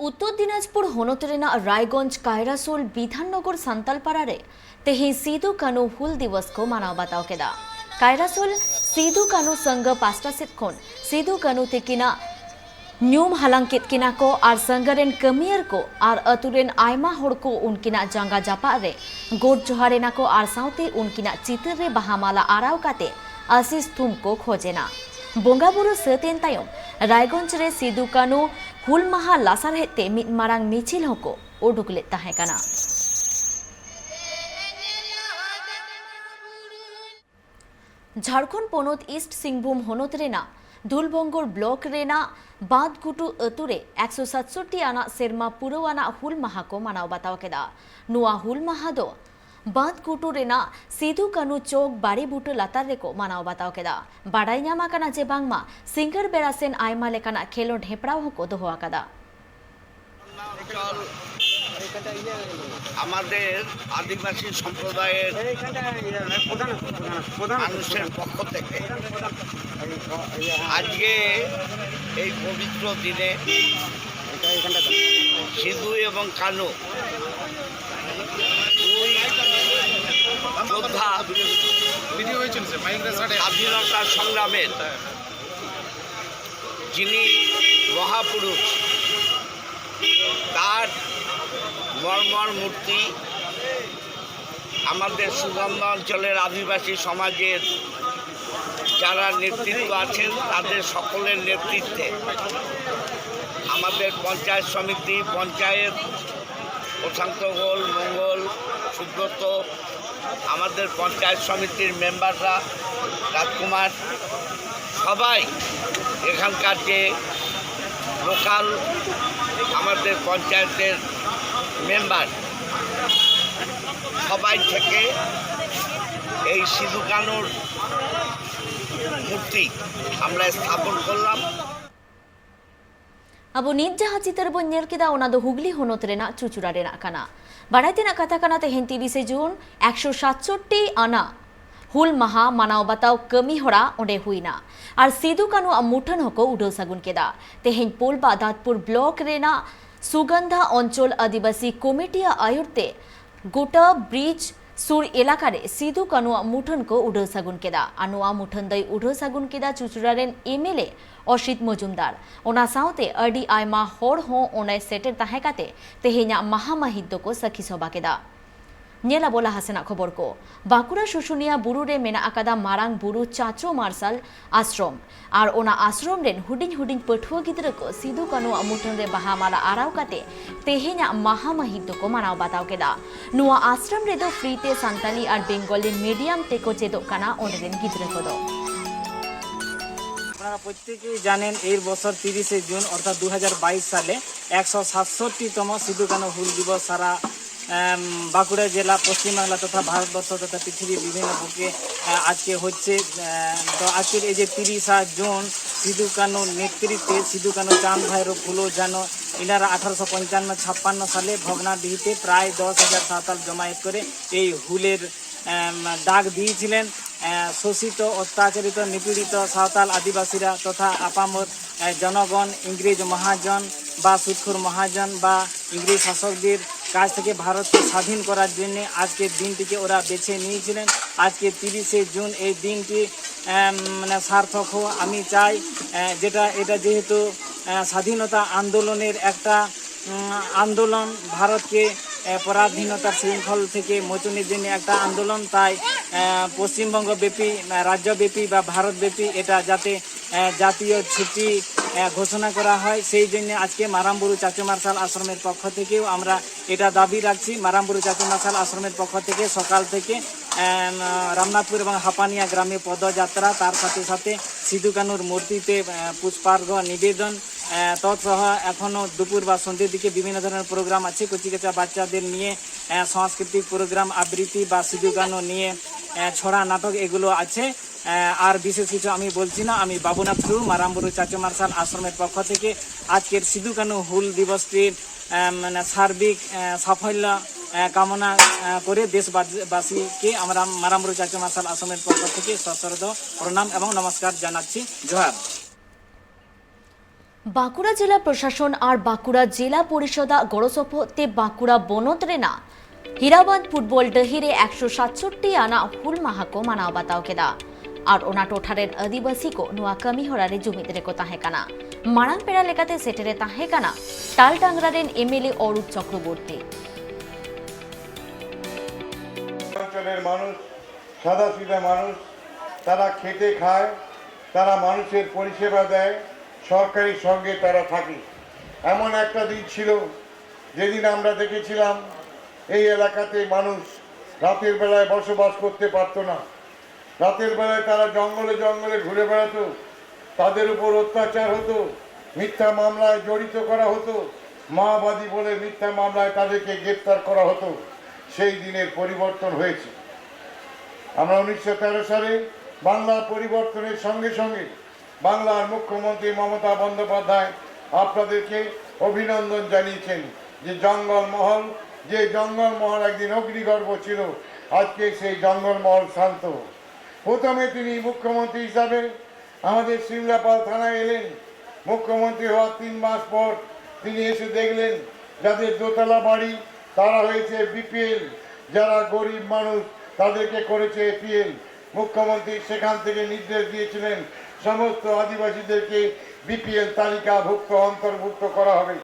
उत्तर दिनाजपुर होनोतरेना रायगंज कायरासोल विधाननगर सांतालपाड़ा तेहे सिदु कानू हुल दिवस को मानाव बताओ केदा कायरासोल सिदु कानू संघ पास्टा सेट खन सिदु कानू तेकिना न्यूम हालांकित किना को आर संगरेन कमियर को आर अतुरेन आयमा होड़ को उनकिना जांगा जापा रे गोड जोहारेना को आर साउते उनकिना चितर रे बहामाला आराव काते आशीष थुम को खोजेना बोंगाबुरु सतेन तायम रायगंज रे सिदु कानू हुल माहा लासार हेते मिद मारांग मिचिल होको उडुक ले ताहे काना। झारखंड पोनोत ईस्ट सिंहभूम होनोत रेना धुलबंगोर ब्लॉक रेना बादगुटू अतुरे 167 आना सेरमा पुरवाना हुल माहा को मानाव बताव केदा नुआ हुल माहा दो बादगुटू रेना सिदु कानू चौक बाड़ी बुटू लातार रेको मानाव बताव केदा बाडाई ᱧᱟᱢ आकाना जे बांगमा सिंगर बेड़ा सेन आयमा लेकाना खेलोड हेपड़ाव होको दोहो आकादा। আমাদের আদিবাসী সম্প্রদায়ের মানুষের পক্ষ থেকে আজকে এই পবিত্র দিনে সিধু এবং কানু দুই যোদ্ধা স্বাধীনতা সংগ্রামের যিনি মহাপুরুষ তার মর্মর মূর্তি আমাদের সুগন্ধ অঞ্চলের আদিবাসী সমাজের যারা নেতৃত্ব আছেন তাদের সকলের নেতৃত্বে আমাদের পঞ্চায়েত সমিতি পঞ্চায়েত প্রশান্ত গোল মঙ্গল সুব্রত আমাদের পঞ্চায়েত সমিতির মেম্বাররা রাজকুমার সবাই এখানকার যে লোকাল আমাদের পঞ্চায়েতের মেম্বার সবাই থেকে এই সিধু কানুর মূর্তি আমরা স্থাপন করলাম। अबो नीत जहाँ चितर बो नेल केदा ओना दो हुगली होनोत रेना चुचुरा रेना काना बाड़ाइतेना कथा काना तेहेन 30 जून 167 आना हुल माहा मानाव बताव कमी होड़ा ओंडे हुईना और सिदु कानू मुठन होको उडो सगुन केदा तेहेन पोलबा दादपुर ब्लॉक रेना सुगंधा अंचल आदिवासी कमिटिया आयुर्ते गोटा ब्रिज सुर एलाकारे सिदु कानू मुठन को उडो सगुन केदा अनुआ मुठन दई उडो सगुन केदा चुचुरारेन एमएलए अशित मजुमदार ओना साउते अडी आयमा होड़ हो ओने सेटर ताहे काते तेहेना महामाहिद्दो को सखी सभा केदा नेला बोला हसना खबर को बाकुड़ा शुशुनिया बुरु रे मेना आकादा मारांग बुरु चाचो मार्शल आश्रम और ओना आश्रम रेन हुडिंग हुडिंग पठुआ गिद्रा को सिदु कानू मुठन रे बहामाला आराव काते तेहेना महामाहिद्दो को मानाव बताव केदा नुआ आश्रम रे दो फ्रीते सांताली और बेंगली मीडियम तेको चेदो काना ओंडे रेन गिद्रा को दो আপনারা প্রত্যেকেই জানেন এই বছর 30 জুন অর্থাৎ 2022 সালে 167তম সিধু কানু হুল দিবস সারা বাঁকুড়া জেলা পশ্চিমবাংলা তথা ভারতবর্ষ তথা পৃথিবীর বিভিন্ন বুকে আজকে হচ্ছে। তো আজকের এই যে 30 জুন সিধু কানুর নেতৃত্বে সিধু কানু চাঁদ ভাইরো ফুলো জানো ইনারা 1855-56 সালে ভগ্নাডিহিতে প্রায় 10,000 সাঁওতাল জমায়েত করে এই হুলের ডাক দিয়েছিলেন। শোষিত অত্যাচারিত নিপীড়িত সাঁওতাল আদিবাসীরা তথা আপামর জনগণ ইংরেজ মহাজন বা সুৎখুর মহাজন বা ইংরেজ শাসকদের কাছ থেকে ভারতকে স্বাধীন করার জন্য আজকের দিনটিকে ওরা বেছে নিয়েছিলেন। আজকে 30 জুন এই দিনটি মানে সার্থক হোক আমি চাই। এটা যেহেতু স্বাধীনতা আন্দোলনের একটা আন্দোলন ভারতকে পরাধীনতার শৃঙ্খল থেকে মোচনের জন্য একটা আন্দোলন, তাই পশ্চিমবঙ্গ ব্যাপী রাজ্যব্যাপী বা ভারতব্যাপী এটা যাতে জাতীয় ছুটি ঘোষণা করা হয় সেই জন্য আজকে মারামবুরু চাচু মার্শাল আশ্রমের পক্ষ থেকেও আমরা এটা দাবি রাখছি। মারামবুরু চাচু মার্শাল আশ্রমের পক্ষ থেকে সকাল থেকে রামনাথপুর এবং হাপানিয়া গ্রামে পদযাত্রা, তার সাথে সাথে সিধু কানুর মূর্তিতে পুষ্পার্ঘ নিবেদন, তৎসহ এখনও দুপুর বা সন্ধ্যের দিকে বিভিন্ন ধরনের প্রোগ্রাম আছে। কচিকাচা বাচ্চাদের নিয়ে সাংস্কৃতিক প্রোগ্রাম আবৃত্তি বা সিধু কানু নিয়ে ছড়া নাটক এগুলো আছে। আর বিশেষ কিছু আমি বলছি না। আমি বাবুনাথ টুডু মারামবুরু চাচু মার্শাল আশ্রমের পক্ষ থেকে আজকের সিধু কানু হুল দিবসটির মানে সার্বিক সাফল্য কামনা করে দেশবাসীকে আমরা মারামবুরু চাচু মার্শাল আশ্রমের পক্ষ থেকে সশ্রদ্ধ প্রণাম এবং নমস্কার জানাচ্ছি। জোহার। বাঁকুড়া জেলা প্রশাসন আর বাঁকুড়া জেলা পরিষদা গড়সপতে বাঁকুড়া বনতরেনা हीराबाद फुटबॉल डहिरे 167 आना हुल माहा को मानाव बताव केदा और ओना टोठारेर आदिवासी को नुआ कमी हरारे जुमिद रेको ताहेकाना मारांग पेड़ा लेकाते सेटेरे ताहेकाना टालडांगरारेन एमएलए अरूप चक्रवर्ती অঞ্চলের মানুষ সাদা সিধা মানুষ, তারা খেতে খায়, তারা মানুষের পরিষেবা দেয়, সরকারি সঙ্গে তারা থাকে। এমন একটা দিন ছিল যেদিন আমরা দেখেছিলাম এই এলাকাতে মানুষ রাতের বেলায় বসবাস করতে পারতো না। রাতের বেলায় তারা জঙ্গলে জঙ্গলে ঘুরে বেড়াতো, তাদের উপর অত্যাচার হতো, মিথ্যা মামলায় জড়িত করা হতো, মাওবাদী বলে মিথ্যা মামলায় তাদেরকে গ্রেপ্তার করা হতো। সেই দিনের পরিবর্তন হয়েছে। আমরা 1913 সালে বাংলার পরিবর্তনের সঙ্গে সঙ্গে বাংলার মুখ্যমন্ত্রী মমতা বন্দ্যোপাধ্যায় আপনাদেরকে অভিনন্দন জানিয়েছেন যে জঙ্গলমহল একদিন অগ্নিগর্ভ ছিল, আজকে সেই জঙ্গলমহল শান্ত। প্রথমে তিনি মুখ্যমন্ত্রী হিসাবে আমাদের সিমলাপাল থানায় এলেন। মুখ্যমন্ত্রী হওয়ার 3 মাস পর তিনি এসে দেখলেন যাদের দোতলা বাড়ি তারা হয়েছে বিপিএল, যারা গরিব মানুষ তাদেরকে করেছে এপিএল। মুখ্যমন্ত্রী সেখান থেকে নির্দেশ দিয়েছিলেন সমস্ত আদিবাসীদেরকে বিপিএল তালিকাভুক্ত অন্তর্ভুক্ত করা হবে।